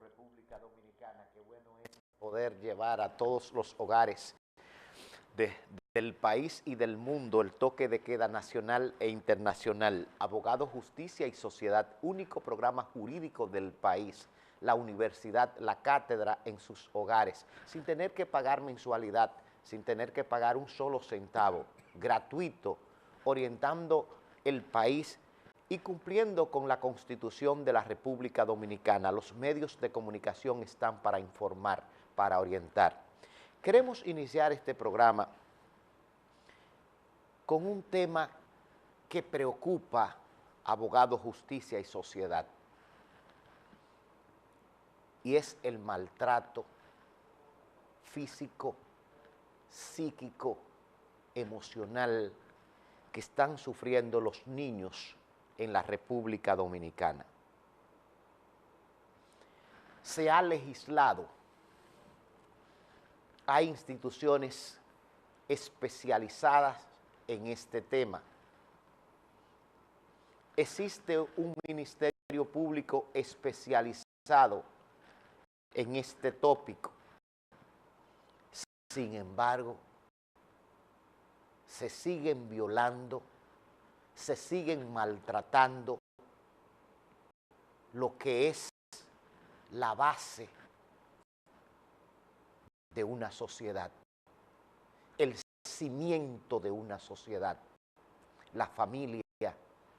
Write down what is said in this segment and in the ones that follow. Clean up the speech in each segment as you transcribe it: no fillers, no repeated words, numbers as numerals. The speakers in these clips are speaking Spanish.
República Dominicana. Qué bueno es poder llevar a todos los hogares del país y del mundo el toque de queda nacional e internacional. Abogado, Justicia y Sociedad, único programa jurídico del país. La universidad, la cátedra en sus hogares, sin tener que pagar mensualidad, sin tener que pagar un solo centavo, gratuito, orientando el país y cumpliendo con la Constitución de la República Dominicana. Los medios de comunicación están para informar, para orientar. Queremos iniciar este programa con un tema que preocupa a Abogado, Justicia y Sociedad, y es el maltrato físico, psíquico, emocional que están sufriendo los niños en la República Dominicana. Se ha legislado, hay instituciones especializadas en este tema. Existe un ministerio público especializado en este tópico. Sin embargo, se siguen violando, se siguen maltratando lo que es la base de una sociedad, el cimiento de una sociedad, la familia,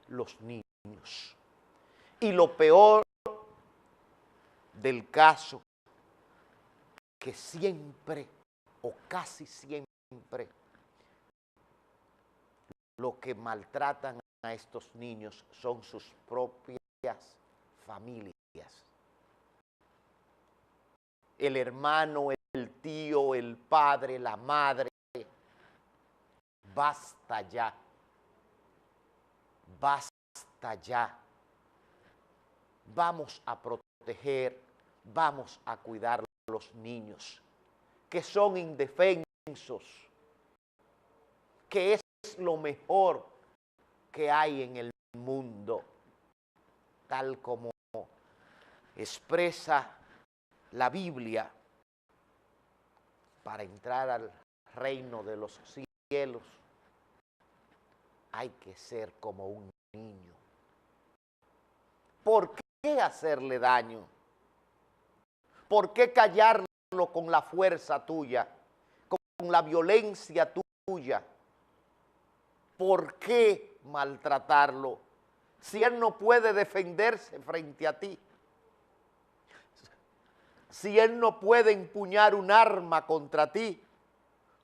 los niños. Y lo peor del caso, que siempre o casi siempre lo que maltratan a estos niños son sus propias familias. El hermano, el tío, el padre, la madre. Basta ya. Basta ya. Vamos a proteger, vamos a cuidar a los niños que son indefensos, que es lo mejor que hay en el mundo, tal como expresa la Biblia. Para entrar al reino de los cielos hay que ser como un niño. ¿Por qué hacerle daño? ¿Por qué callarlo con la fuerza tuya, con la violencia tuya? ¿Por qué maltratarlo si él no puede defenderse frente a ti? Si él no puede empuñar un arma contra ti,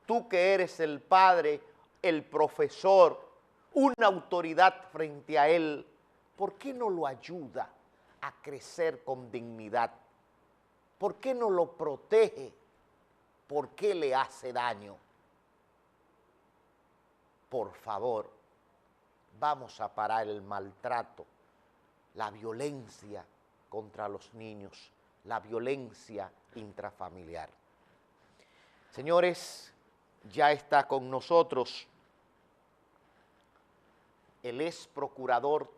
tú que eres el padre, el profesor, una autoridad frente a él, ¿por qué no lo ayuda a crecer con dignidad? ¿Por qué no lo protege? ¿Por qué le hace daño? Por favor, vamos a parar el maltrato, la violencia contra los niños, la violencia intrafamiliar. Señores, ya está con nosotros el ex procurador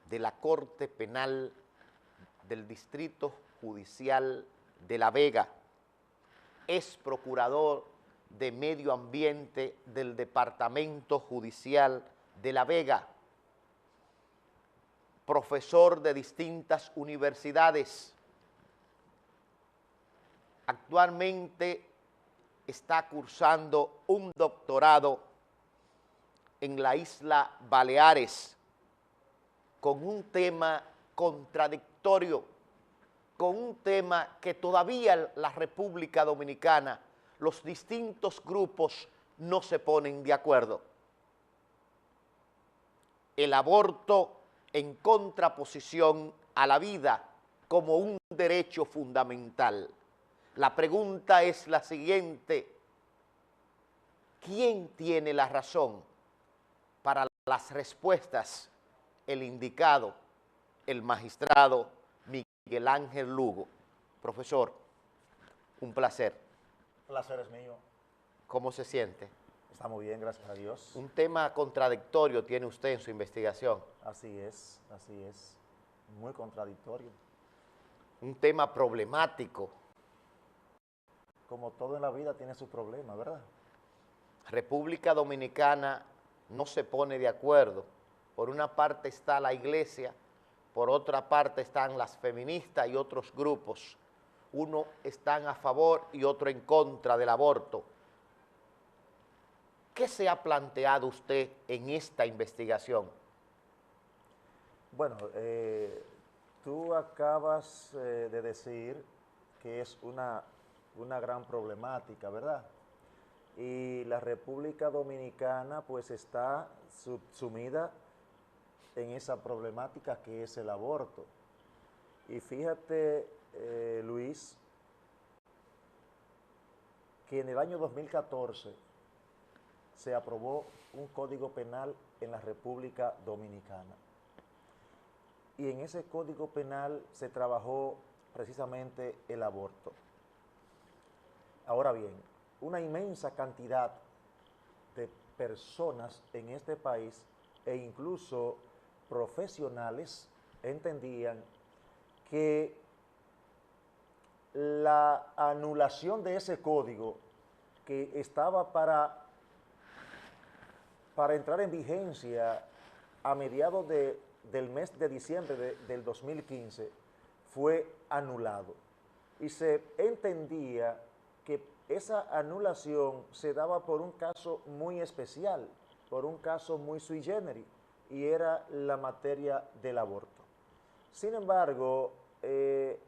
de la Corte Penal del Distrito Judicial de La Vega, ex procurador de Medio Ambiente del Departamento Judicial de La Vega, profesor de distintas universidades. Actualmente está cursando un doctorado en la isla Baleares con un tema contradictorio, con un tema que todavía la República Dominicana, los distintos grupos no se ponen de acuerdo. El aborto en contraposición a la vida como un derecho fundamental. La pregunta es la siguiente: ¿quién tiene la razón? Para las respuestas, el indicado, el magistrado Miguel Ángel Lugo. Profesor, un placer. El placer es mío. ¿Cómo se siente? Está muy bien, gracias a Dios. Un tema contradictorio tiene usted en su investigación. Así es, muy contradictorio. un tema problemático. Como todo en la vida tiene sus problemas, ¿verdad? República Dominicana no se pone de acuerdo. Por una parte está la iglesia, por otra parte están las feministas y otros grupos. Uno están a favor y otro en contra del aborto. ¿Qué se ha planteado usted en esta investigación? Bueno, tú acabas de decir que es una gran problemática, ¿verdad? Y la República Dominicana pues está subsumida en esa problemática que es el aborto. Y fíjate, Luis, que en el año 2014 se aprobó un código penal en la República Dominicana. Y en ese código penal se trabajó precisamente el aborto. Ahora bien, una inmensa cantidad de personas en este país e incluso profesionales entendían que la anulación de ese código que estaba para entrar en vigencia a mediados del mes de diciembre del 2015 fue anulado. Y se entendía que esa anulación se daba por un caso muy especial, por un caso muy sui generis, y era la materia del aborto. Sin embargo,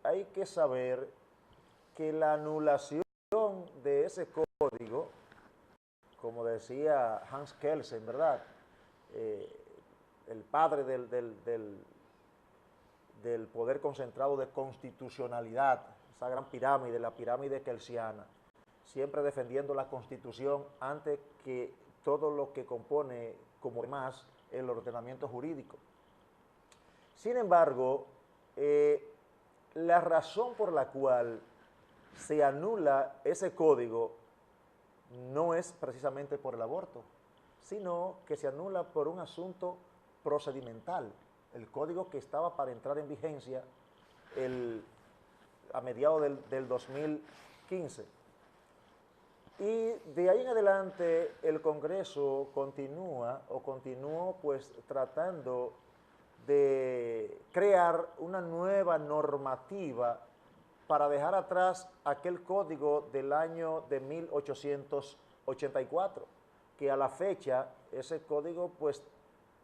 hay que saber que la anulación de ese código, como decía Hans Kelsen, ¿verdad? El padre del poder concentrado de constitucionalidad, esa gran pirámide, la pirámide kelsiana, siempre defendiendo la Constitución antes que todo lo que compone como demás el ordenamiento jurídico. Sin embargo, la razón por la cual se anula ese código no es precisamente por el aborto, sino que se anula por un asunto procedimental. El código que estaba para entrar en vigencia a mediados del 2015. Y de ahí en adelante el Congreso continuó pues tratando de crear una nueva normativa para dejar atrás aquel código del año de 1884, que a la fecha ese código pues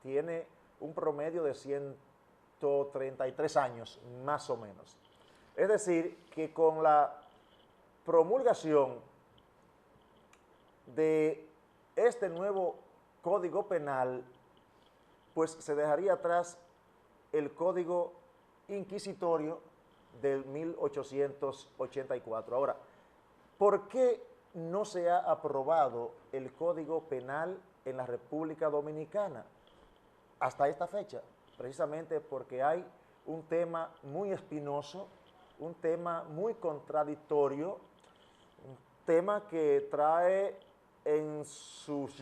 tiene un promedio de 133 años, más o menos. Es decir, que con la promulgación de este nuevo Código Penal, pues se dejaría atrás el Código Inquisitorio del 1884. Ahora, ¿por qué no se ha aprobado el Código Penal en la República Dominicana hasta esta fecha? Precisamente porque hay un tema muy espinoso, un tema muy contradictorio, un tema que trae en sus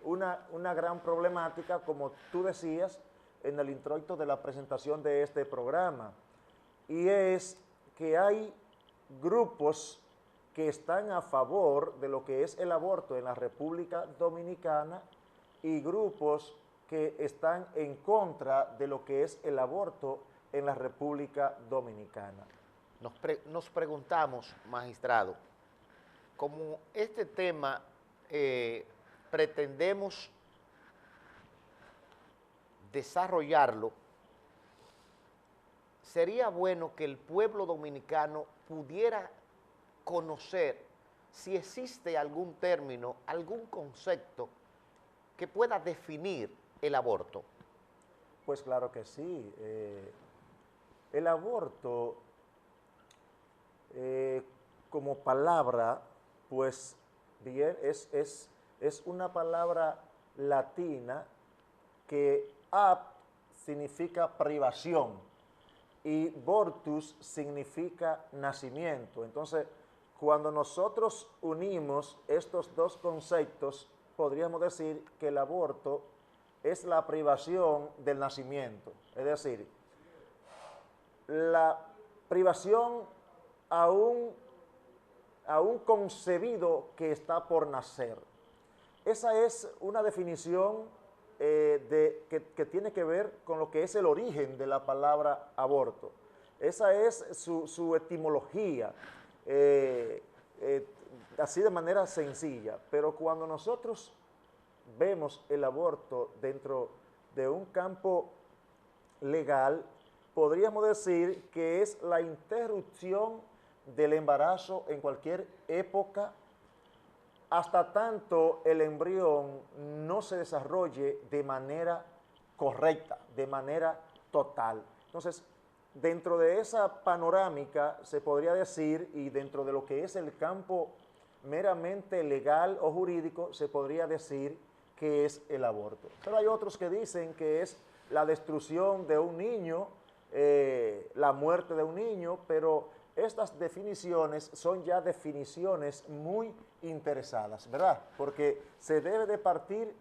una gran problemática, como tú decías en el introito de la presentación de este programa, y es que hay grupos que están a favor de lo que es el aborto en la República Dominicana y grupos que están en contra de lo que es el aborto en la República Dominicana. Nos preguntamos, magistrado, como este tema pretendemos desarrollarlo, sería bueno que el pueblo dominicano pudiera conocer si existe algún término, algún concepto que pueda definir el aborto. Pues claro que sí. El aborto como palabra, pues bien, es una palabra latina que ab significa privación y vortus significa nacimiento. Entonces, cuando nosotros unimos estos dos conceptos, podríamos decir que el aborto es la privación del nacimiento. Es decir, la privación a un concebido que está por nacer. Esa es una definición que tiene que ver con lo que es el origen de la palabra aborto. Esa es su etimología, así de manera sencilla. Pero cuando nosotros vemos el aborto dentro de un campo legal, podríamos decir que es la interrupción del embarazo en cualquier época hasta tanto el embrión no se desarrolle de manera correcta, de manera total. Entonces, dentro de esa panorámica se podría decir, y dentro de lo que es el campo meramente legal o jurídico, se podría decir que es el aborto. Pero hay otros que dicen que es la destrucción de un niño, la muerte de un niño, pero estas definiciones son ya definiciones muy interesadas, ¿verdad? Porque se debe de partir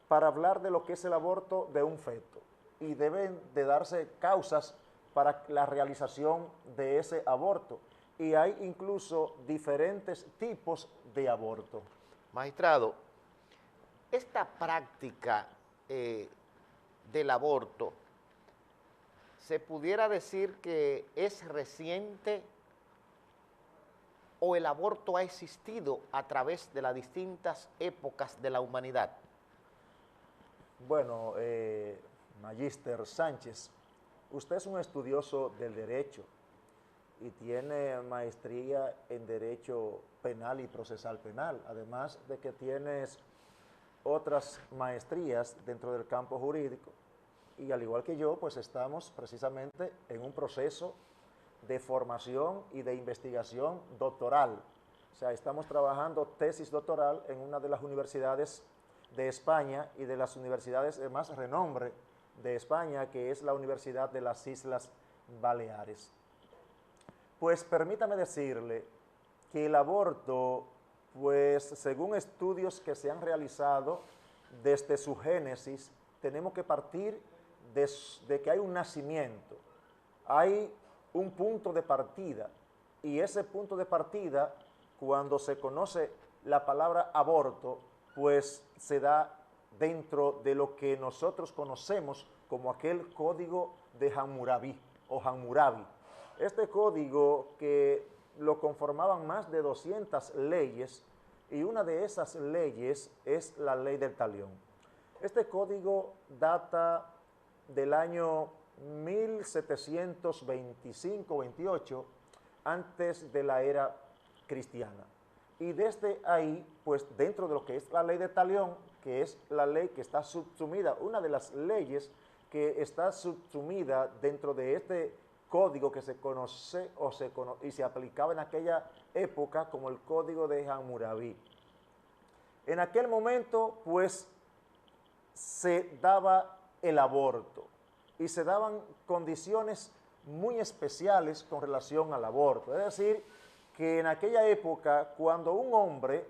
para hablar de lo que es el aborto de un feto y deben de darse causas para la realización de ese aborto. Y hay incluso diferentes tipos de aborto. Magistrado, esta práctica del aborto, ¿se pudiera decir que es reciente o el aborto ha existido a través de las distintas épocas de la humanidad? Bueno, Magíster Sánchez, usted es un estudioso del derecho y tiene maestría en Derecho Penal y Procesal Penal, además de que tienes otras maestrías dentro del campo jurídico. Y al igual que yo, pues estamos precisamente en un proceso de formación y de investigación doctoral. O sea, estamos trabajando tesis doctoral en una de las universidades de España y de las universidades de más renombre de España, que es la Universidad de las Islas Baleares. Pues permítame decirle que el aborto, pues según estudios que se han realizado desde su génesis, tenemos que partir de que hay un nacimiento, hay un punto de partida, y ese punto de partida, cuando se conoce la palabra aborto, pues se da dentro de lo que nosotros conocemos como aquel código de Hammurabi o Hammurabi. Este código que lo conformaban más de 200 leyes, y una de esas leyes es la ley del talión. Este código data del año 1725-28, antes de la era cristiana. Y desde ahí, pues dentro de lo que es la ley de talión, que es la ley que está subsumida, una de las leyes que está subsumida dentro de este código que se conoce y se aplicaba en aquella época como el código de Hammurabi. En aquel momento, pues, se daba el aborto y se daban condiciones muy especiales con relación al aborto. Es decir, que en aquella época, cuando un hombre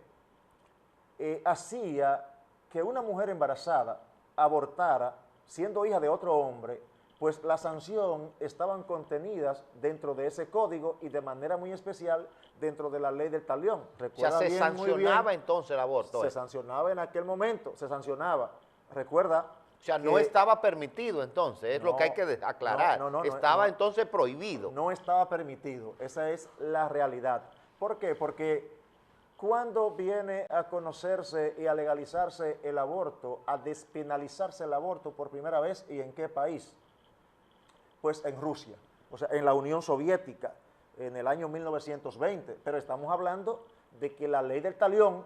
hacía que una mujer embarazada abortara, siendo hija de otro hombre, pues la sanción estaban contenidas dentro de ese código y de manera muy especial dentro de la ley del talión. ¿Ya se sancionaba entonces el aborto? Se sancionaba en aquel momento, se sancionaba. Recuerda. O sea, no estaba permitido entonces, es lo que hay que aclarar. Estaba entonces prohibido. No estaba permitido, esa es la realidad. ¿Por qué? Porque cuando viene a conocerse y a legalizarse el aborto, a despenalizarse el aborto por primera vez, ¿y en qué país? Pues en Rusia, o sea, en la Unión Soviética, en el año 1920. Pero estamos hablando de que la ley del talión,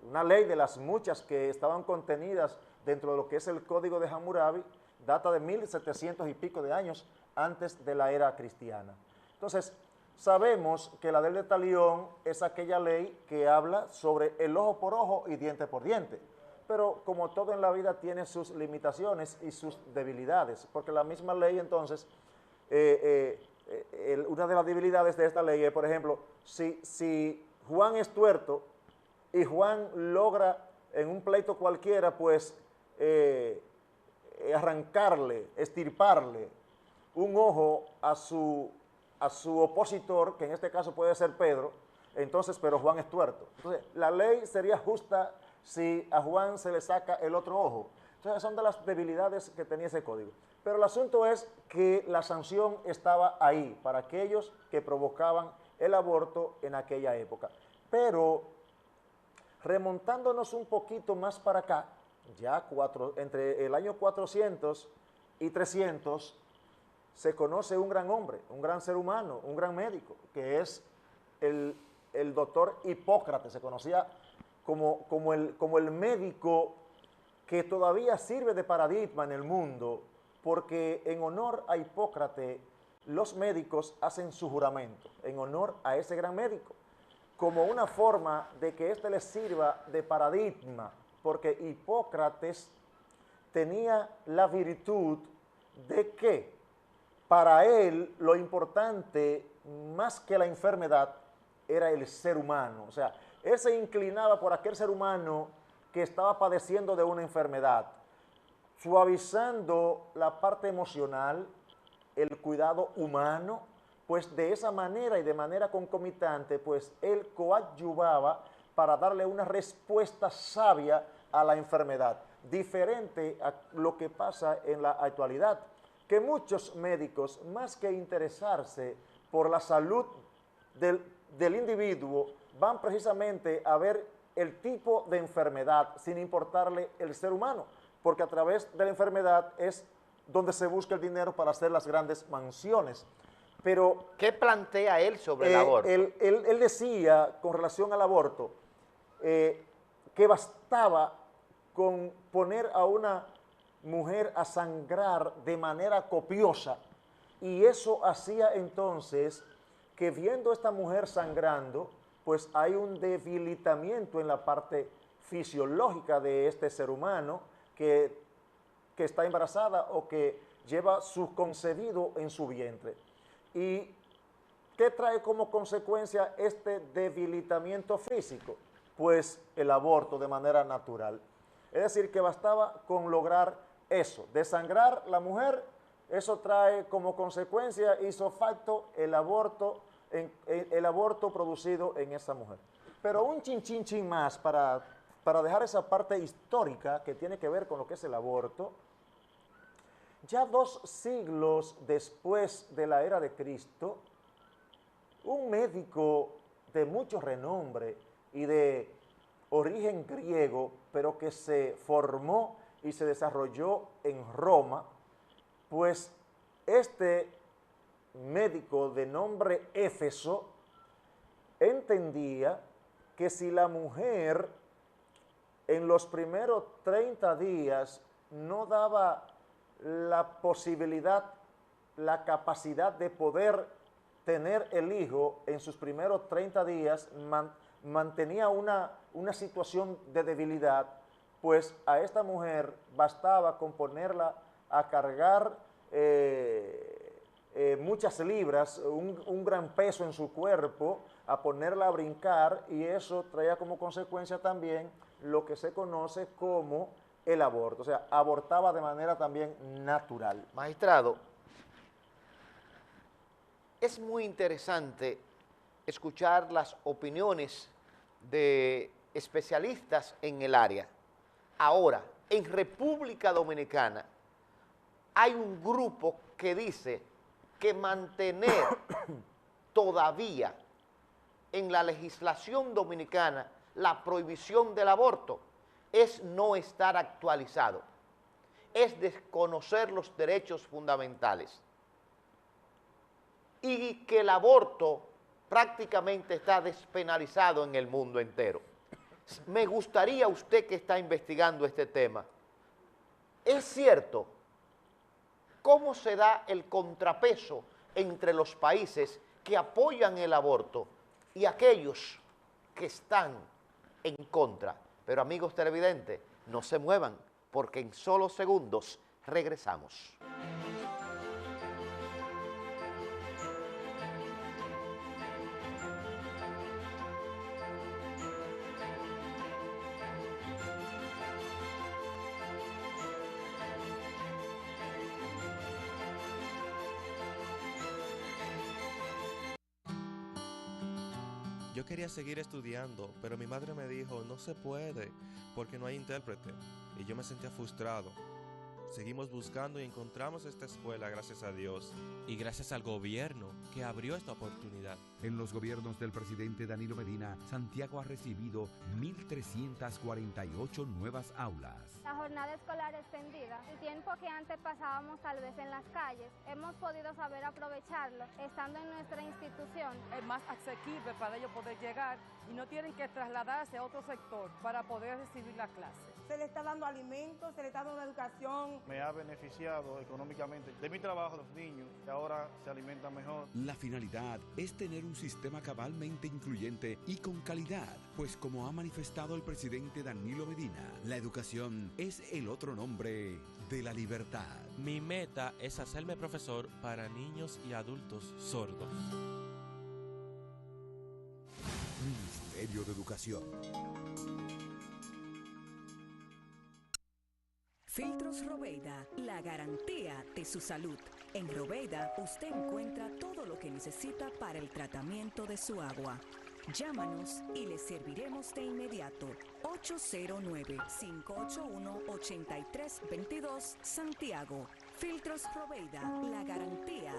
una ley de las muchas que estaban contenidas dentro de lo que es el código de Hammurabi, data de 1700 y pico de años antes de la era cristiana. Entonces, sabemos que la ley del talión es aquella ley que habla sobre el ojo por ojo y diente por diente. Pero como todo en la vida tiene sus limitaciones y sus debilidades, porque la misma ley entonces, una de las debilidades de esta ley es, por ejemplo, si Juan es tuerto y Juan logra en un pleito cualquiera, pues arrancarle, extirparle un ojo a su a su opositor, que en este caso puede ser Pedro, entonces, pero Juan es tuerto. Entonces, la ley sería justa si a Juan se le saca el otro ojo. Entonces, son de las debilidades que tenía ese código. Pero el asunto es que la sanción estaba ahí para aquellos que provocaban el aborto en aquella época. Pero, remontándonos un poquito más para acá, ya entre el año 400 y 300, se conoce un gran hombre, un gran ser humano, un gran médico, que es el doctor Hipócrates. Se conocía como el médico que todavía sirve de paradigma en el mundo, porque en honor a Hipócrates los médicos hacen su juramento, en honor a ese gran médico, como una forma de que éste les sirva de paradigma, porque Hipócrates tenía la virtud de que para él lo importante, más que la enfermedad, era el ser humano. O sea, él se inclinaba por aquel ser humano que estaba padeciendo de una enfermedad, suavizando la parte emocional, el cuidado humano, pues de esa manera y de manera concomitante, pues él coadyuvaba para darle una respuesta sabia a la enfermedad, diferente a lo que pasa en la actualidad, que muchos médicos, más que interesarse por la salud del individuo, van precisamente a ver el tipo de enfermedad sin importarle el ser humano, porque a través de la enfermedad es donde se busca el dinero para hacer las grandes mansiones. Pero ¿qué plantea él sobre el aborto? Él decía con relación al aborto que bastaba con poner a una mujer a sangrar de manera copiosa, y eso hacía entonces que, viendo a esta mujer sangrando, pues hay un debilitamiento en la parte fisiológica de este ser humano que está embarazada o que lleva su concebido en su vientre. ¿Y qué trae como consecuencia este debilitamiento físico? Pues el aborto de manera natural. Es decir, que bastaba con lograr eso, desangrar la mujer, eso trae como consecuencia ipso facto el aborto producido en esa mujer. Pero un chin más para dejar esa parte histórica que tiene que ver con lo que es el aborto. Ya 2 siglos después de la era de Cristo, un médico de mucho renombre y de origen griego, pero que se formó y se desarrolló en Roma, pues este médico de nombre Éfeso entendía que si la mujer en los primeros 30 días no daba la posibilidad, la capacidad de poder tener el hijo en sus primeros 30 días, mantenía una situación de debilidad, pues a esta mujer bastaba con ponerla a cargar muchas libras, un gran peso en su cuerpo, a ponerla a brincar, y eso traía como consecuencia también lo que se conoce como el aborto. O sea, abortaba de manera también natural. Magistrado, es muy interesante escuchar las opiniones de especialistas en el área. Ahora, en República Dominicana hay un grupo que dice que mantener todavía en la legislación dominicana la prohibición del aborto es no estar actualizado, es desconocer los derechos fundamentales, y que el aborto prácticamente está despenalizado en el mundo entero. Me gustaría, usted que está investigando este tema, ¿es cierto? ¿Cómo se da el contrapeso entre los países que apoyan el aborto y aquellos que están en contra? Pero amigos televidentes, no se muevan, porque en solo segundos regresamos. Yo quería seguir estudiando, pero mi madre me dijo, no se puede, porque no hay intérprete. Y yo me sentía frustrado. Seguimos buscando y encontramos esta escuela, gracias a Dios. Y gracias al gobierno que abrió esta oportunidad. En los gobiernos del presidente Danilo Medina, Santiago ha recibido 1.348 nuevas aulas. La jornada escolar extendida, el tiempo que antes pasábamos tal vez en las calles, hemos podido saber aprovecharlo estando en nuestra institución. Es más asequible para ellos poder llegar y no tienen que trasladarse a otro sector para poder recibir la clase. Se le está dando alimentos, se le está dando educación. Me ha beneficiado económicamente de mi trabajo, los niños, que ahora se alimentan mejor. La finalidad es tener un sistema cabalmente incluyente y con calidad, pues como ha manifestado el presidente Danilo Medina, la educación es el otro nombre de la libertad. Mi meta es hacerme profesor para niños y adultos sordos. Ministerio de Educación. Filtros Robeida, la garantía de su salud. En Robeida usted encuentra todo lo que necesita para el tratamiento de su agua. Llámanos y le serviremos de inmediato. 809-581-8322 Santiago. Filtros Robeida, la garantía.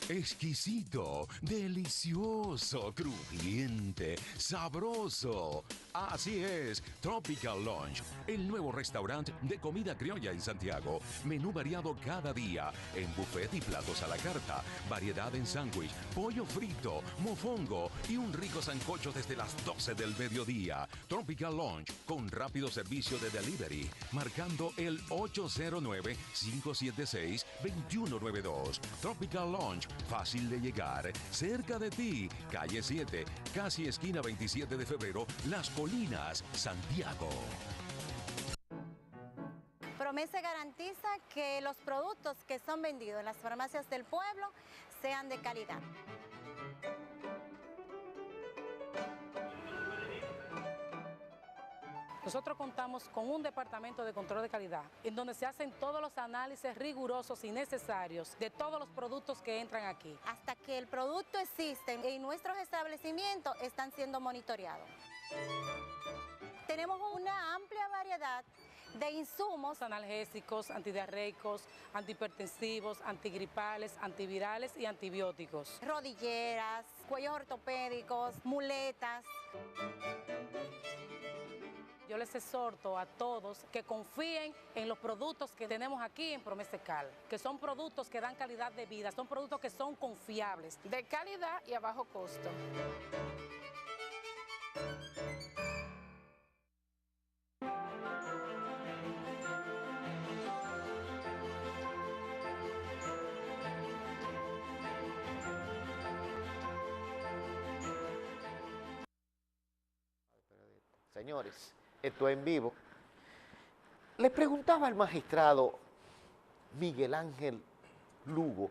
Exquisito, delicioso, crujiente, sabroso. Así es, Tropical Lunch, el nuevo restaurante de comida criolla en Santiago. Menú variado cada día, en buffet y platos a la carta, variedad en sándwich, pollo frito, mofongo y un rico sancocho desde las 12 del mediodía. Tropical Lunch, con rápido servicio de delivery, marcando el 809-576-2192. Tropical Lunch, fácil de llegar, cerca de ti, calle 7, casi esquina 27 de febrero, Las Colinas, Santiago. Promese garantiza que los productos que son vendidos en las farmacias del pueblo sean de calidad. Nosotros contamos con un departamento de control de calidad, en donde se hacen todos los análisis rigurosos y necesarios de todos los productos que entran aquí. Hasta que el producto existe en nuestros establecimientos están siendo monitoreados. Tenemos una amplia variedad de insumos analgésicos, antidiarreicos, antihipertensivos, antigripales, antivirales y antibióticos. Rodilleras, cuellos ortopédicos, muletas. Yo les exhorto a todos que confíen en los productos que tenemos aquí en Promesecal, que son productos que dan calidad de vida, son productos que son confiables, de calidad y a bajo costo. Señores, esto en vivo. Le preguntaba al magistrado Miguel Ángel Lugo.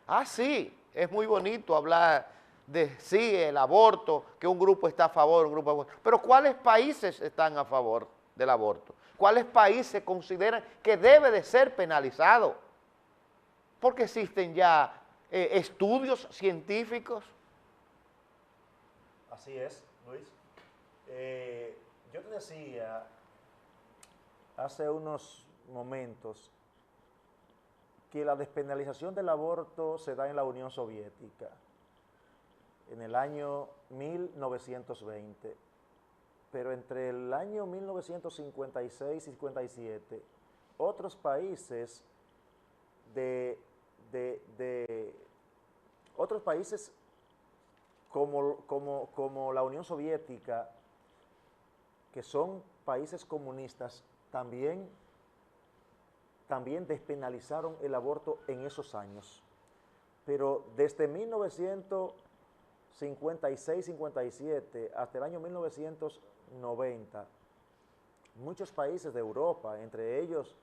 Ah, sí, es muy bonito hablar de sí, el aborto, que un grupo está a favor, un grupo a favor. Pero ¿cuáles países están a favor del aborto? ¿Cuáles países consideran que debe de ser penalizado? Porque existen ya estudios científicos. Así es, Luis. Yo te decía hace unos momentos que la despenalización del aborto se da en la Unión Soviética en el año 1920, pero entre el año 1956 y 57 otros países como la Unión Soviética, que son países comunistas, también despenalizaron el aborto en esos años. Pero desde 1956-57 hasta el año 1990, muchos países de Europa, entre ellos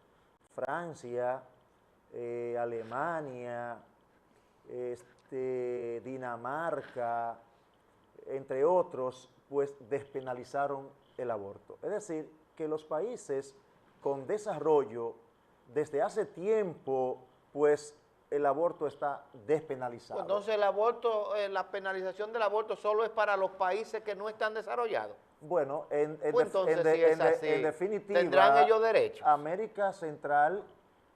Francia, Alemania, Dinamarca, entre otros, pues despenalizaron el aborto. Es decir, que los países con desarrollo, desde hace tiempo, pues el aborto está despenalizado. Pues entonces el aborto, la penalización del aborto solo es para los países que no están desarrollados. Bueno, en definitiva, ¿tendrán ellos derecho? América Central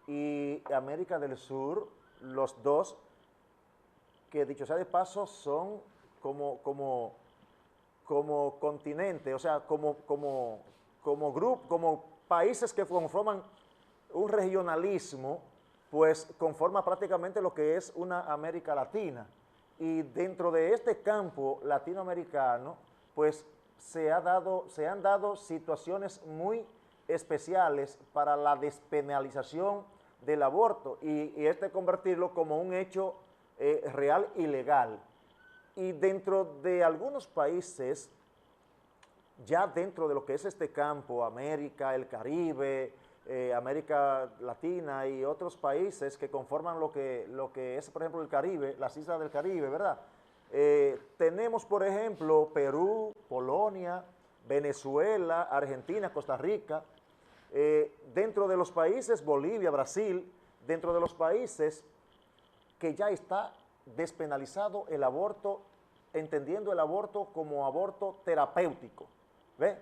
y América del Sur, los dos, que dicho sea de paso, son como continente, o sea, como grupo, como países que conforman un regionalismo, pues conforma prácticamente lo que es una América Latina. Y dentro de este campo latinoamericano, pues se han dado situaciones muy especiales para la despenalización del aborto y convertirlo como un hecho real y legal. Y dentro de algunos países, ya dentro de lo que es este campo, América, el Caribe, América Latina y otros países que conforman lo que es, por ejemplo, el Caribe, las islas del Caribe, ¿verdad? Tenemos, por ejemplo, Perú, Polonia, Venezuela, Argentina, Costa Rica. Dentro de los países, Bolivia, Brasil, dentro de los países que ya está despenalizado el aborto, entendiendo el aborto como aborto terapéutico, ¿ve?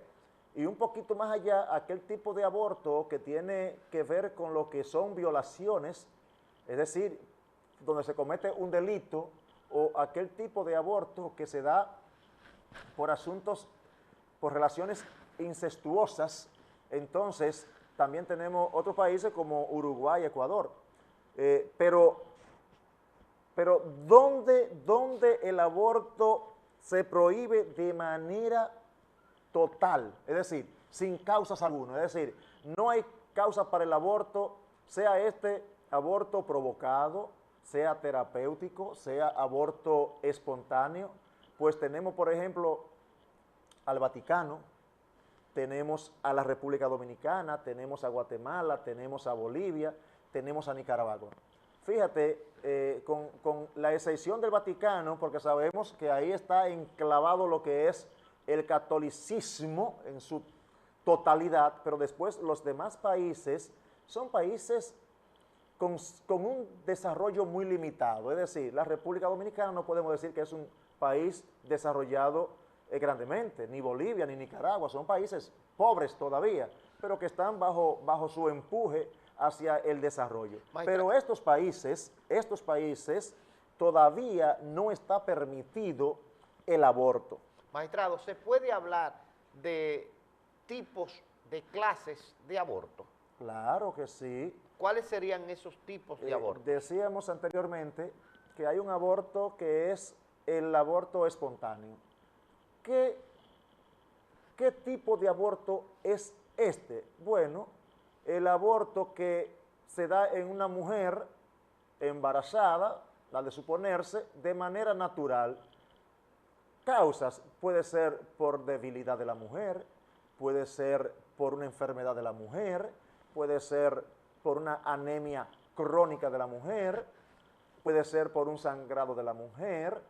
Y un poquito más allá, aquel tipo de aborto que tiene que ver con lo que son violaciones, es decir, donde se comete un delito, o aquel tipo de aborto que se da por por relaciones incestuosas. Entonces, también tenemos otros países como Uruguay, Ecuador. Pero ¿dónde el aborto se prohíbe de manera total? Es decir, sin causas algunas. Es decir, no hay causa para el aborto, sea este aborto provocado, sea terapéutico, sea aborto espontáneo. Pues tenemos, por ejemplo, al Vaticano, tenemos a la República Dominicana, tenemos a Guatemala, tenemos a Bolivia, tenemos a Nicaragua. Fíjate, con la excepción del Vaticano, porque sabemos que ahí está enclavado lo que es el catolicismo en su totalidad, pero después los demás países son países con un desarrollo muy limitado. Es decir, la República Dominicana no podemos decir que es un país desarrollado grandemente, ni Bolivia ni Nicaragua, son países pobres todavía, pero que están bajo su empuje hacia el desarrollo. Pero estos países todavía no está permitido el aborto. Magistrado, ¿se puede hablar de tipos de clases de aborto? Claro que sí. ¿Cuáles serían esos tipos de aborto? Decíamos anteriormente que hay un aborto que es el aborto espontáneo. ¿Qué tipo de aborto es este? Bueno, el aborto que se da en una mujer embarazada, la de suponerse, de manera natural. Causas, puede ser por debilidad de la mujer, puede ser por una enfermedad de la mujer, puede ser por una anemia crónica de la mujer, puede ser por un sangrado de la mujer,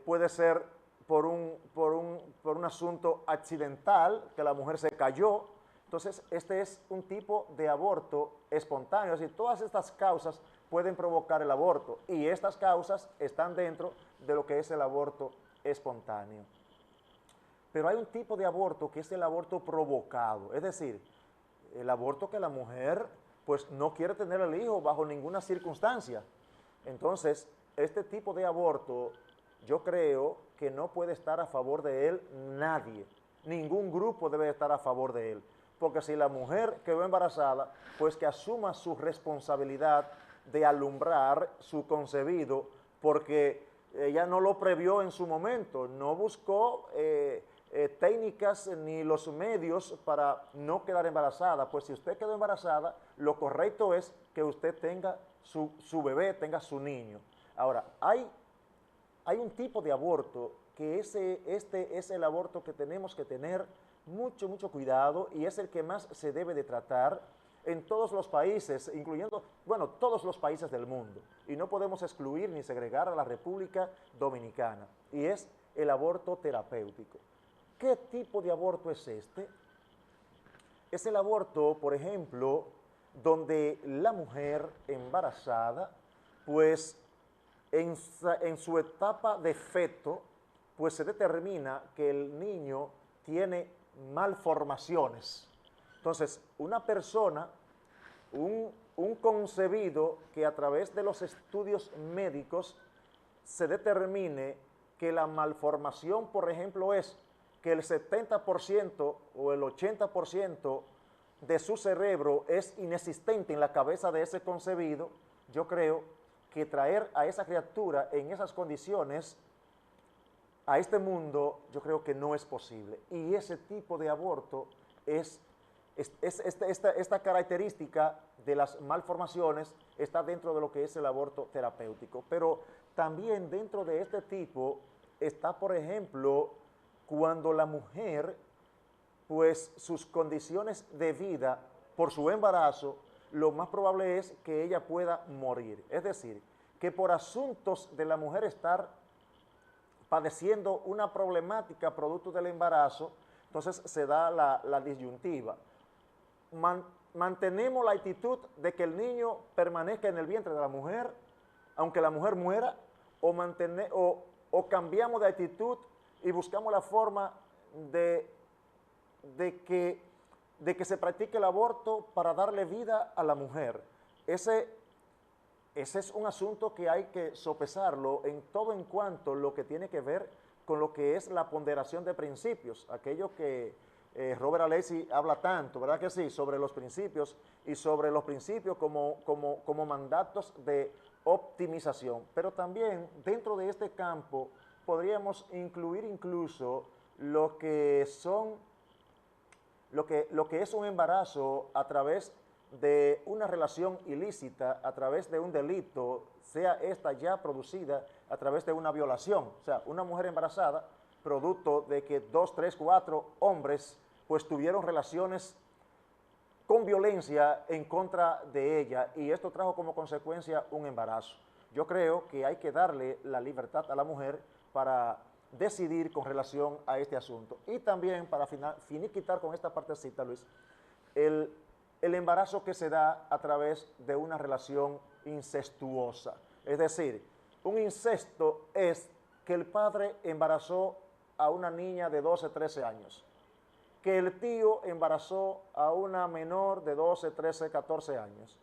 puede ser por un asunto accidental, que la mujer se cayó. Entonces, este es un tipo de aborto espontáneo. Es decir, todas estas causas pueden provocar el aborto y estas causas están dentro de lo que es el aborto espontáneo. Pero hay un tipo de aborto que es el aborto provocado, es decir, el aborto que la mujer pues no quiere tener el hijo bajo ninguna circunstancia. Entonces, este tipo de aborto yo creo que no puede estar a favor de él nadie, ningún grupo debe estar a favor de él, porque si la mujer quedó embarazada, pues que asuma su responsabilidad de alumbrar su concebido, porque ella no lo previó en su momento, no buscó técnicas ni los medios para no quedar embarazada. Pues si usted quedó embarazada, lo correcto es que usted tenga su bebé, tenga su niño. Ahora, hay un tipo de aborto que este es el aborto que tenemos que tener mucho cuidado y es el que más se debe de tratar en todos los países, incluyendo, bueno, todos los países del mundo. Y no podemos excluir ni segregar a la República Dominicana. Y es el aborto terapéutico. ¿Qué tipo de aborto es este? Es el aborto, por ejemplo, donde la mujer embarazada, pues en su etapa de feto, pues se determina que el niño tiene malformaciones. Entonces, una persona, un concebido que a través de los estudios médicos se determine que la malformación, por ejemplo, es que el 70% o el 80% de su cerebro es inexistente en la cabeza de ese concebido, yo creo que traer a esa criatura en esas condiciones a este mundo, yo creo que no es posible. Y ese tipo de aborto esta característica de las malformaciones está dentro de lo que es el aborto terapéutico. Pero también dentro de este tipo está, por ejemplo, cuando la mujer, pues sus condiciones de vida por su embarazo, lo más probable es que ella pueda morir. Es decir, que por asuntos de la mujer estar padeciendo una problemática producto del embarazo, entonces se da la disyuntiva. Mantenemos la actitud de que el niño permanezca en el vientre de la mujer, aunque la mujer muera, o cambiamos de actitud y buscamos la forma de que se practique el aborto para darle vida a la mujer. Ese es un asunto que hay que sopesarlo en todo en cuanto lo que tiene que ver con lo que es la ponderación de principios, aquello que Robert Alessi habla tanto, ¿verdad que sí?, sobre los principios y sobre los principios como mandatos de optimización. Pero también dentro de este campo podríamos incluir incluso lo que es un embarazo a través de una relación ilícita, a través de un delito, sea esta ya producida a través de una violación. O sea, una mujer embarazada, producto de que 2, 3, 4 hombres pues tuvieron relaciones con violencia en contra de ella y esto trajo como consecuencia un embarazo. Yo creo que hay que darle la libertad a la mujer para decidir con relación a este asunto. Y también, para finiquitar con esta partecita, Luis, el embarazo que se da a través de una relación incestuosa. Es decir, un incesto es que el padre embarazó a una niña de 12, 13 años, que el tío embarazó a una menor de 12, 13, 14 años,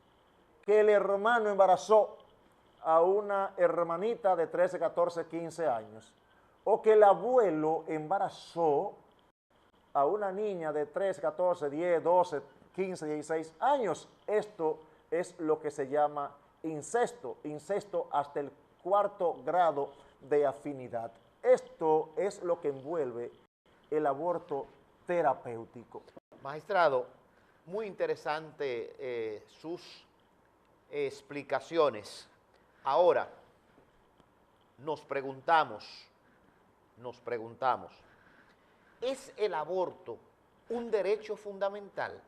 que el hermano embarazó a una hermanita de 13, 14, 15 años, o que el abuelo embarazó a una niña de 13, 14, 10, 12, 15, 16 años. Esto es lo que se llama incesto hasta el 4º grado de afinidad. Esto es lo que envuelve el aborto terapéutico. Magistrado, muy interesante sus explicaciones. Ahora, nos preguntamos, ¿es el aborto un derecho fundamental?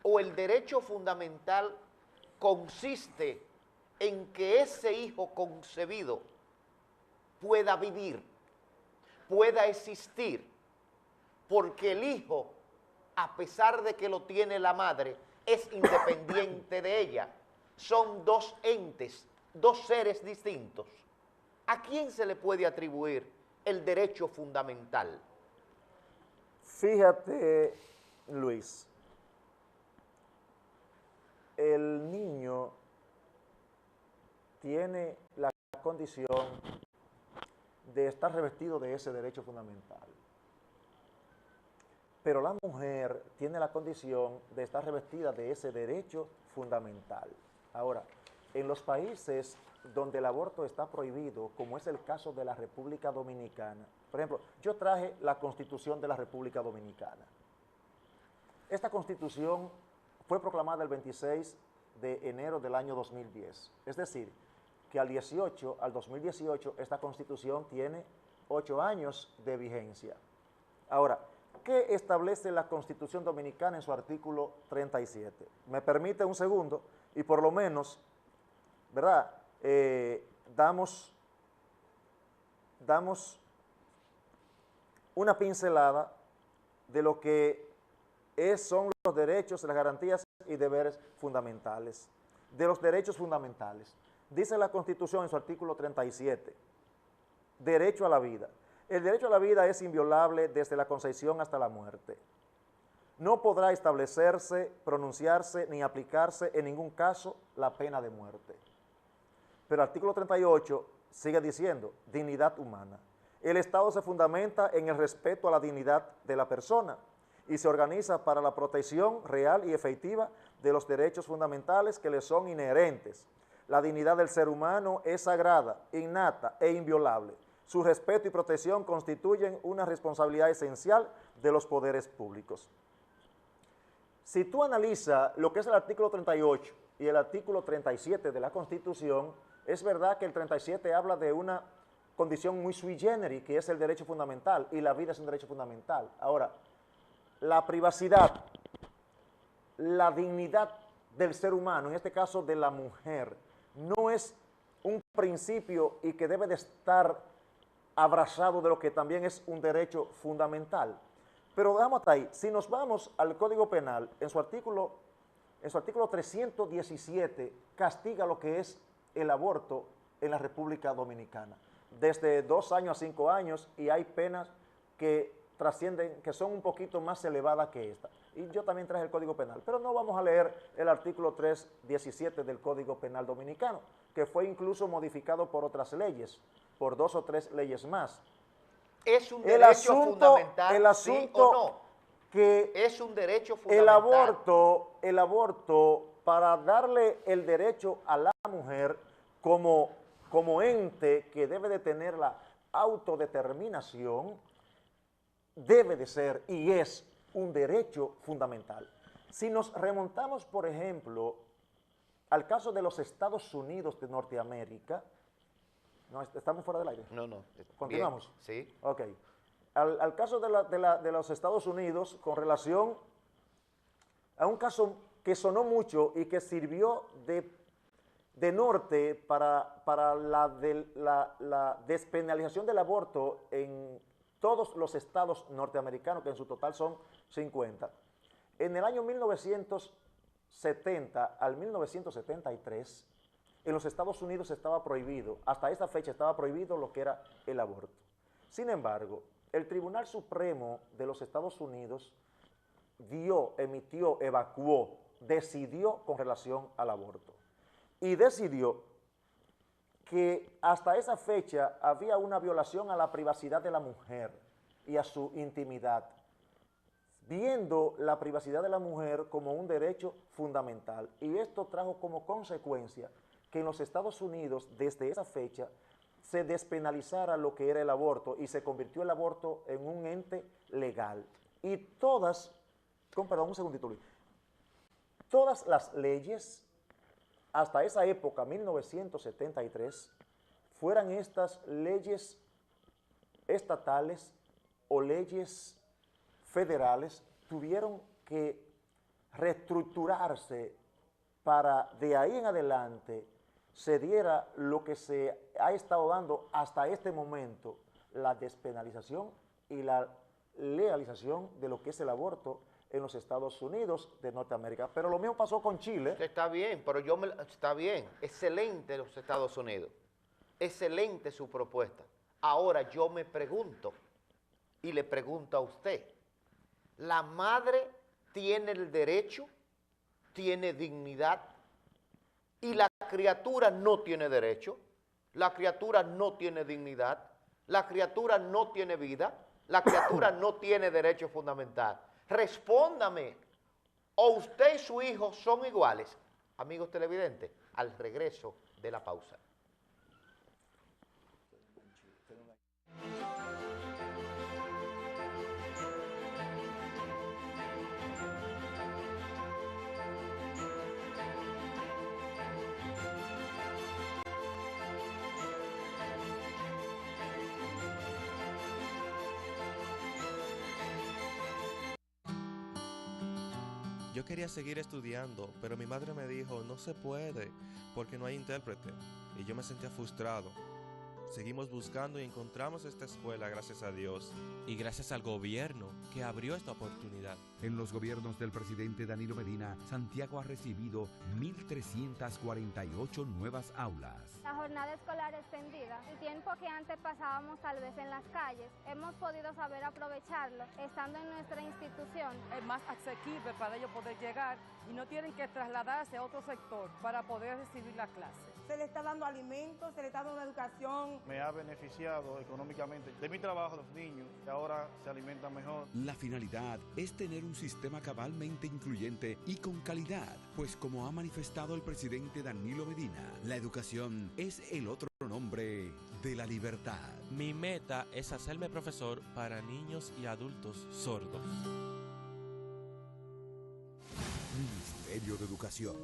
¿O el derecho fundamental consiste en que ese hijo concebido pueda vivir, pueda existir? Porque el hijo, a pesar de que lo tiene la madre, es independiente de ella. Son dos entes, dos seres distintos. ¿A quién se le puede atribuir el derecho fundamental? Fíjate, Luis, el niño tiene la condición de estar revestido de ese derecho fundamental. Pero la mujer tiene la condición de estar revestida de ese derecho fundamental. Ahora, en los países donde el aborto está prohibido, como es el caso de la República Dominicana, por ejemplo, yo traje la Constitución de la República Dominicana. Esta Constitución fue proclamada el 26 de enero del año 2010, es decir, que al 2018, esta Constitución tiene 8 años de vigencia. Ahora, ¿qué establece la Constitución Dominicana en su artículo 37? Me permite un segundo y por lo menos, ¿verdad? Damos una pincelada de lo que son los derechos, las garantías y deberes fundamentales. De los derechos fundamentales. Dice la Constitución en su artículo 37, derecho a la vida. El derecho a la vida es inviolable desde la concepción hasta la muerte. No podrá establecerse, pronunciarse ni aplicarse en ningún caso la pena de muerte. Pero el artículo 38 sigue diciendo, dignidad humana. El Estado se fundamenta en el respeto a la dignidad de la persona y se organiza para la protección real y efectiva de los derechos fundamentales que le son inherentes. La dignidad del ser humano es sagrada, innata e inviolable. Su respeto y protección constituyen una responsabilidad esencial de los poderes públicos. Si tú analizas lo que es el artículo 38 y el artículo 37 de la Constitución, es verdad que el 37 habla de una condición muy sui generis, que es el derecho fundamental, y la vida es un derecho fundamental. Ahora, la privacidad, la dignidad del ser humano, en este caso de la mujer, no es un principio y que debe de estar abrazado de lo que también es un derecho fundamental. Pero dejamos hasta ahí. Si nos vamos al Código Penal, en su artículo 317 castiga lo que es el aborto en la República Dominicana, desde 2 años a 5 años, y hay penas que trascienden, que son un poquito más elevadas que esta. Y yo también traje el Código Penal, pero no vamos a leer el artículo 317 del Código Penal Dominicano, que fue incluso modificado por otras leyes, por 2 o 3 leyes más. ¿Es un derecho fundamental, el asunto sí o no? Que es un derecho fundamental. El aborto, para darle el derecho a la mujer como ente que debe de tener la autodeterminación, debe de ser y es un derecho fundamental. Si nos remontamos, por ejemplo, al caso de los Estados Unidos de Norteamérica, ¿no estamos fuera del aire? No. ¿Continuamos? Bien, sí. Ok. Al caso de los Estados Unidos, con relación a un caso que sonó mucho y que sirvió de norte para la despenalización del aborto en todos los estados norteamericanos, que en su total son 50. En el año 1970 al 1973, en los Estados Unidos estaba prohibido, hasta esa fecha estaba prohibido lo que era el aborto. Sin embargo, el Tribunal Supremo de los Estados Unidos evacuó, decidió con relación al aborto. Y decidió que hasta esa fecha había una violación a la privacidad de la mujer y a su intimidad, viendo la privacidad de la mujer como un derecho fundamental. Y esto trajo como consecuencia que en los Estados Unidos, desde esa fecha, se despenalizara lo que era el aborto y se convirtió el aborto en un ente legal. Y todas las leyes hasta esa época, 1973, fueran estas leyes estatales o leyes federales, tuvieron que reestructurarse para de ahí en adelante se diera lo que se ha estado dando hasta este momento, la despenalización y la legalización de lo que es el aborto en los Estados Unidos de Norteamérica. Pero lo mismo pasó con Chile. Está bien, pero está bien, excelente los Estados Unidos, excelente su propuesta. Ahora yo me pregunto, y le pregunto a usted, ¿la madre tiene el derecho, tiene dignidad, y la criatura no tiene derecho? La criatura no tiene dignidad, la criatura no tiene vida, la criatura no tiene derecho fundamental. Respóndame, ¿o usted y su hijo son iguales? Amigos televidentes, al regreso de la pausa. Yo quería seguir estudiando, pero mi madre me dijo, no se puede, porque no hay intérprete. Y yo me sentía frustrado. Seguimos buscando y encontramos esta escuela, gracias a Dios. Y gracias al gobierno que abrió esta oportunidad. En los gobiernos del presidente Danilo Medina, Santiago ha recibido 1.348 nuevas aulas. La jornada escolar extendida, el tiempo que antes pasábamos tal vez en las calles, hemos podido saber aprovecharlo estando en nuestra institución. Es más asequible para ellos poder llegar y no tienen que trasladarse a otro sector para poder recibir la clase. Se le está dando alimentos, se le está dando una educación. Me ha beneficiado económicamente de mi trabajo, los niños, que ahora se alimentan mejor. La finalidad es tener un sistema cabalmente incluyente y con calidad, pues como ha manifestado el presidente Danilo Medina, la educación es el otro nombre de la libertad. Mi meta es hacerme profesor para niños y adultos sordos. Ministerio de Educación.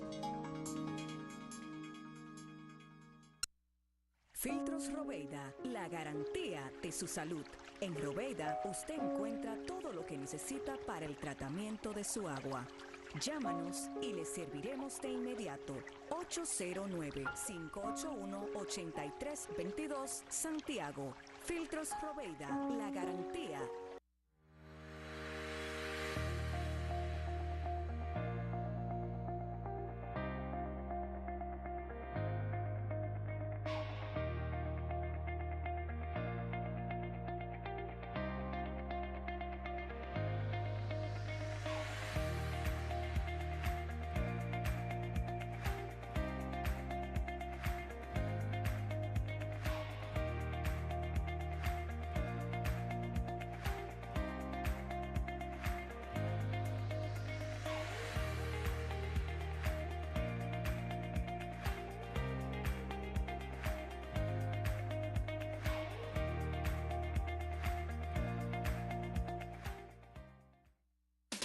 Filtros Robeida, la garantía de su salud. En Robeida usted encuentra todo lo que necesita para el tratamiento de su agua. Llámanos y le serviremos de inmediato. 809-581-8322 Santiago. Filtros Robeida, la garantía.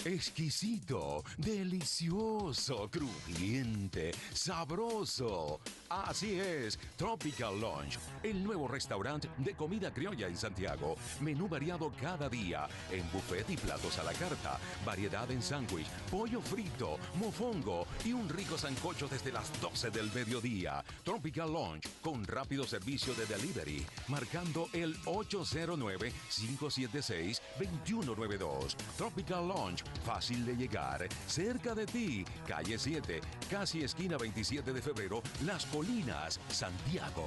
Exquisito, delicioso, crujiente, sabroso. Así es, Tropical Lunch, el nuevo restaurante de comida criolla en Santiago. Menú variado cada día, en buffet y platos a la carta, variedad en sándwich, pollo frito, mofongo y un rico sancocho desde las 12 del mediodía. Tropical Lunch, con rápido servicio de delivery, marcando el 809-576-2192. Tropical Lunch, fácil de llegar, cerca de ti, calle 7, casi esquina 27 de febrero, Las Colinas, Santiago.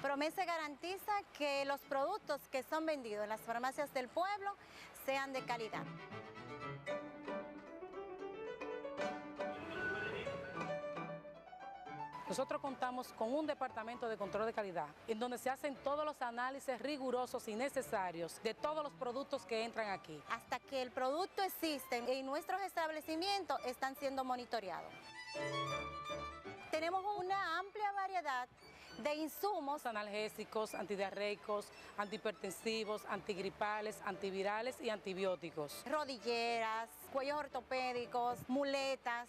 Promese garantiza que los productos que son vendidos en las farmacias del pueblo sean de calidad. Nosotros contamos con un departamento de control de calidad, en donde se hacen todos los análisis rigurosos y necesarios de todos los productos que entran aquí. Hasta que el producto existe en nuestros establecimientos están siendo monitoreados. Tenemos una amplia variedad de insumos analgésicos, antidiarreicos, antihipertensivos, antigripales, antivirales y antibióticos. Rodilleras, cuellos ortopédicos, muletas.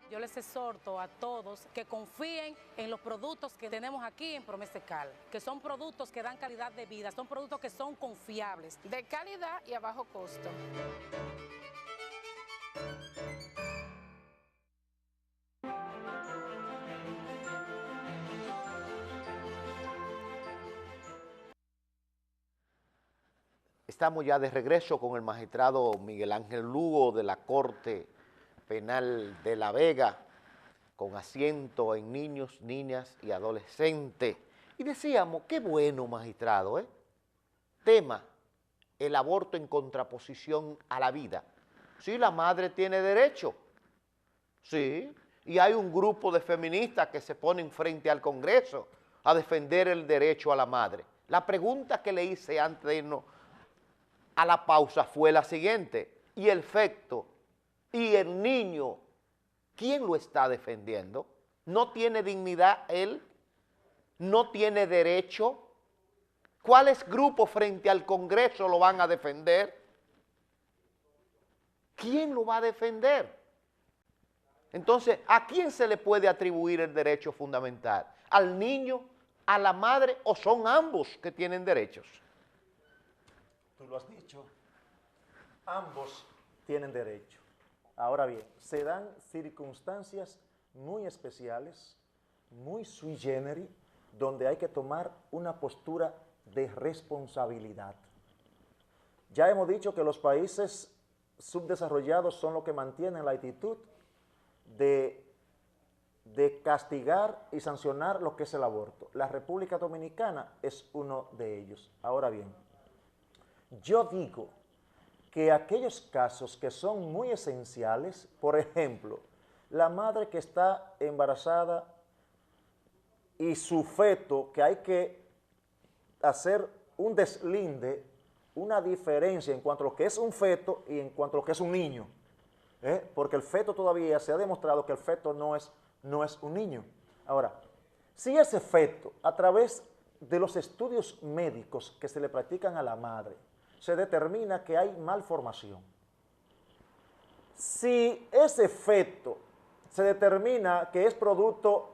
Yo les exhorto a todos que confíen en los productos que tenemos aquí en Promesecal, que son productos que dan calidad de vida, son productos que son confiables, de calidad y a bajo costo. Estamos ya de regreso con el magistrado Miguel Ángel Lugo de la Corte Penal de La Vega, con asiento en niños, niñas y adolescentes. Y decíamos, qué bueno, magistrado, ¿eh? Tema, el aborto en contraposición a la vida. Sí, la madre tiene derecho, sí, y hay un grupo de feministas que se ponen frente al Congreso a defender el derecho a la madre. La pregunta que le hice antes de irnos a la pausa fue la siguiente, ¿y el efecto Y el niño, ¿quién lo está defendiendo? ¿No tiene dignidad él? ¿No tiene derecho? ¿Cuáles grupos frente al Congreso lo van a defender? ¿Quién lo va a defender? Entonces, ¿a quién se le puede atribuir el derecho fundamental? ¿Al niño, a la madre o son ambos que tienen derechos? Tú lo has dicho, ambos tienen derecho. Ahora bien, se dan circunstancias muy especiales, muy sui generis, donde hay que tomar una postura de responsabilidad. Ya hemos dicho que los países subdesarrollados son los que mantienen la actitud de castigar y sancionar lo que es el aborto. La República Dominicana es uno de ellos. Ahora bien, yo digo que aquellos casos que son muy esenciales, por ejemplo, la madre que está embarazada y su feto, que hay que hacer un deslinde, una diferencia en cuanto a lo que es un feto y en cuanto a lo que es un niño, porque el feto todavía se ha demostrado que el feto no es un niño. Ahora, si ese feto, a través de los estudios médicos que se le practican a la madre, se determina que hay malformación, si ese feto se determina que es producto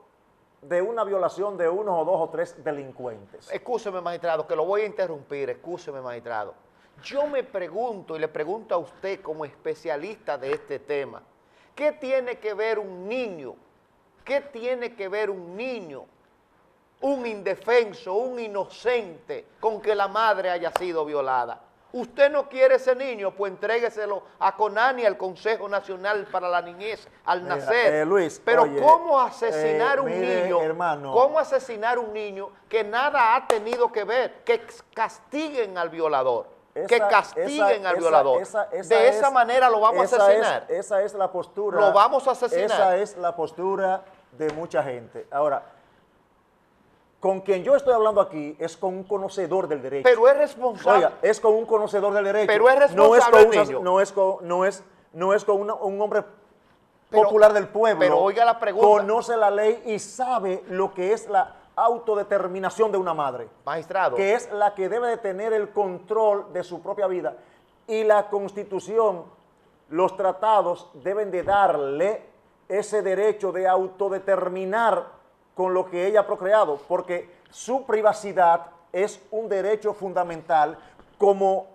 de una violación de 1 o 2 o 3 delincuentes. Excúseme, magistrado, que lo voy a interrumpir, excúseme, magistrado. Yo me pregunto y le pregunto a usted como especialista de este tema, ¿qué tiene que ver un niño? ¿Qué tiene que ver un niño, un indefenso, un inocente, con que la madre haya sido violada? Usted no quiere ese niño, pues entrégueselo a CONANI, al Consejo Nacional para la Niñez, al nacer. Luis, pero oye, ¿cómo asesinar un mire, niño? hermano, ¿Cómo asesinar un niño que nada ha tenido que ver? Que castiguen al violador. Que castiguen al violador. De esa manera lo vamos a asesinar. Esa es la postura. Lo vamos a asesinar. Esa es la postura de mucha gente. Ahora, con quien yo estoy hablando aquí es con un conocedor del derecho. Pero es responsable. Oiga, es con un conocedor del derecho. Pero es responsable. No es con un hombre popular del pueblo. Pero oiga la pregunta. Conoce la ley y sabe lo que es la autodeterminación de una madre. Magistrado. Que es la que debe de tener el control de su propia vida. Y la Constitución, los tratados deben de darle ese derecho de autodeterminar con lo que ella ha procreado, porque su privacidad es un derecho fundamental, como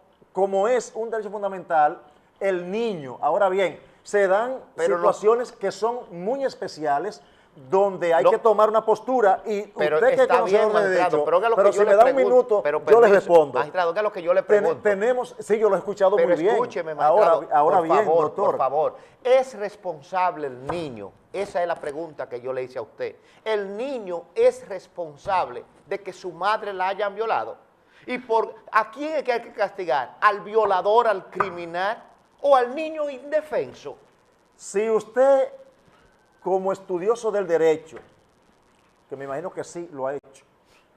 es un derecho fundamental el niño. Ahora bien, se dan situaciones que son muy especiales, donde hay que tomar una postura, y usted que es conocedor de derecho, pero si me da un minuto, yo le respondo. Magistrado, ¿qué es lo que yo le pregunto? Sí, yo lo he escuchado muy bien. Escúcheme, magistrado, ahora bien, favor, doctor. Por favor, ¿es responsable el niño? Esa es la pregunta que yo le hice a usted. ¿El niño es responsable de que su madre la hayan violado? ¿Y a quién es que hay que castigar? ¿Al violador, al criminal o al niño indefenso? Si usted, como estudioso del derecho, que me imagino que sí lo ha hecho,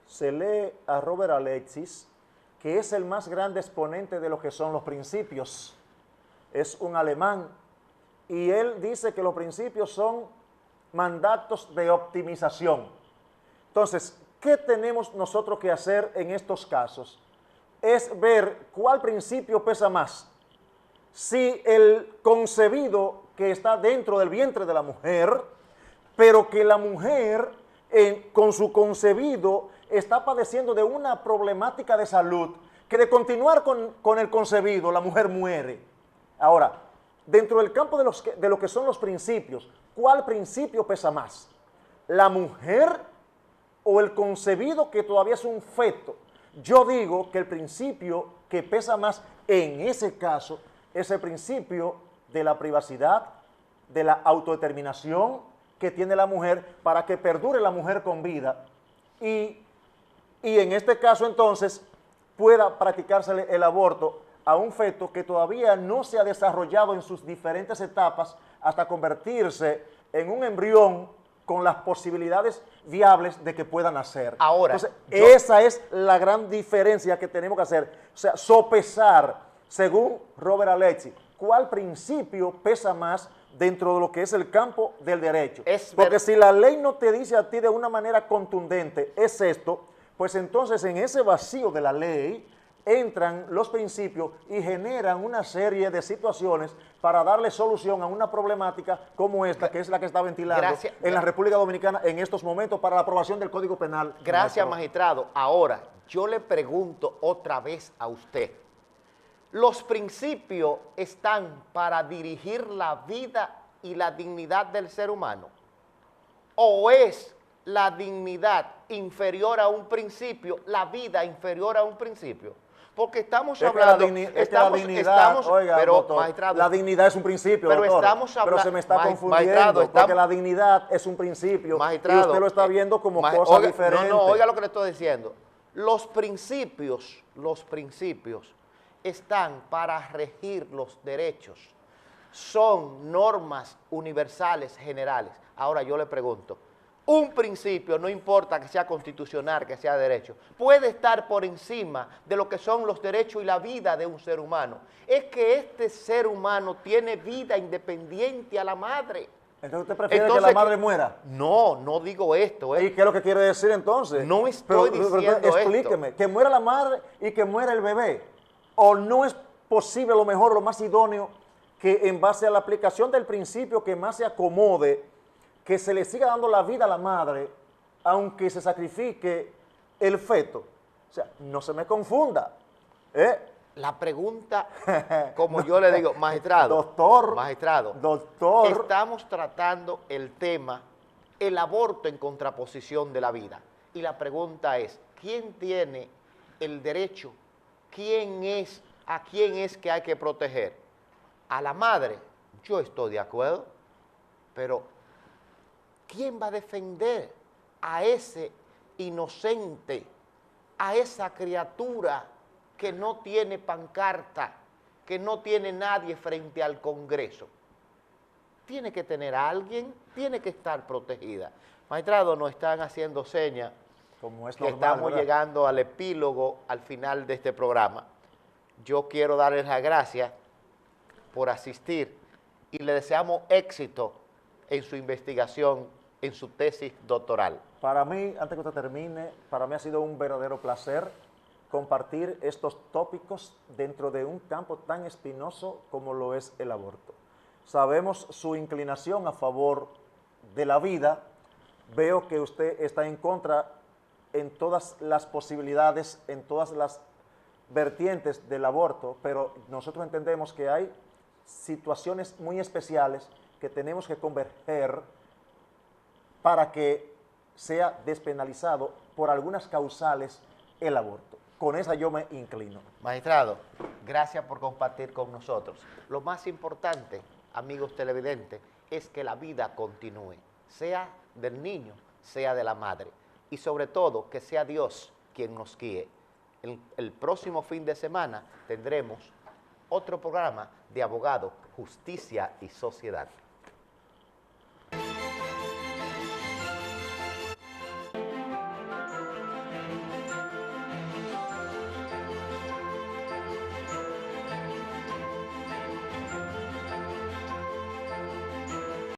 se lee a Robert Alexis, que es el más grande exponente de lo que son los principios. Es un alemán, y él dice que los principios son mandatos de optimización. Entonces, ¿qué tenemos nosotros que hacer en estos casos? Es ver cuál principio pesa más. Si el concebido que está dentro del vientre de la mujer, pero que la mujer con su concebido está padeciendo de una problemática de salud, que de continuar con el concebido la mujer muere. Ahora, dentro del campo de lo que son los principios, ¿cuál principio pesa más? ¿La mujer o el concebido que todavía es un feto? Yo digo que el principio que pesa más en ese caso es el principio de la privacidad, de la autodeterminación que tiene la mujer para que perdure la mujer con vida y en este caso entonces pueda practicársele el aborto a un feto que todavía no se ha desarrollado en sus diferentes etapas hasta convertirse en un embrión con las posibilidades viables de que pueda nacer. Ahora, entonces, esa es la gran diferencia que tenemos que hacer. O sea, sopesar, según Robert Alexis, cuál principio pesa más dentro de lo que es el campo del derecho. Porque si la ley no te dice a ti de una manera contundente, es esto, pues entonces en ese vacío de la ley entran los principios y generan una serie de situaciones para darle solución a una problemática como esta, que es la que está ventilando en la República Dominicana en estos momentos para la aprobación del Código Penal. Gracias, magistrado. Ahora, yo le pregunto otra vez a usted, ¿los principios están para dirigir la vida y la dignidad del ser humano? ¿O es la dignidad inferior a un principio, la vida inferior a un principio? Porque estamos hablando, magistrado, la dignidad es un principio, pero doctor, estamos hablando, pero se me está confundiendo, porque la dignidad es un principio y usted lo está viendo como cosa diferente. No, oiga lo que le estoy diciendo. Los principios están para regir los derechos, son normas universales generales. Ahora yo le pregunto, un principio, no importa que sea constitucional, que sea derecho, puede estar por encima de lo que son los derechos y la vida de un ser humano. Es que este ser humano tiene vida independiente a la madre. Entonces, ¿usted prefiere que la madre muera? No, no digo esto. ¿Y qué es lo que quiere decir entonces? No estoy diciendo explíqueme, esto. ¿Que muera la madre y que muera el bebé? ¿O no es posible, lo mejor, lo más idóneo, que en base a la aplicación del principio que más se acomode, que se le siga dando la vida a la madre, aunque se sacrifique el feto? O sea, no se me confunda. La pregunta, como yo le digo, magistrado, doctor, estamos tratando el tema, el aborto en contraposición de la vida. Y la pregunta es, ¿quién tiene el derecho? ¿A quién es que hay que proteger? ¿A la madre? Yo estoy de acuerdo, pero ¿quién va a defender a ese inocente, a esa criatura que no tiene pancarta, que no tiene nadie frente al Congreso? Tiene que tener a alguien, tiene que estar protegida. Magistrado, nos están haciendo señas como es que normal, estamos ¿verdad? llegando al epílogo, al final de este programa. Yo quiero darles las gracias por asistir y le deseamos éxito en su investigación, en su tesis doctoral. Para mí, antes que usted termine, para mí ha sido un verdadero placer compartir estos tópicos dentro de un campo tan espinoso como lo es el aborto. Sabemos su inclinación a favor de la vida. Veo que usted está en contra en todas las posibilidades, en todas las vertientes del aborto, pero nosotros entendemos que hay situaciones muy especiales que tenemos que converger para que sea despenalizado por algunas causales el aborto. Con esa yo me inclino. Magistrado, gracias por compartir con nosotros. Lo más importante, amigos televidentes, es que la vida continúe, sea del niño, sea de la madre, y sobre todo que sea Dios quien nos guíe. El próximo fin de semana tendremos otro programa de Abogado, Justicia y Sociedad.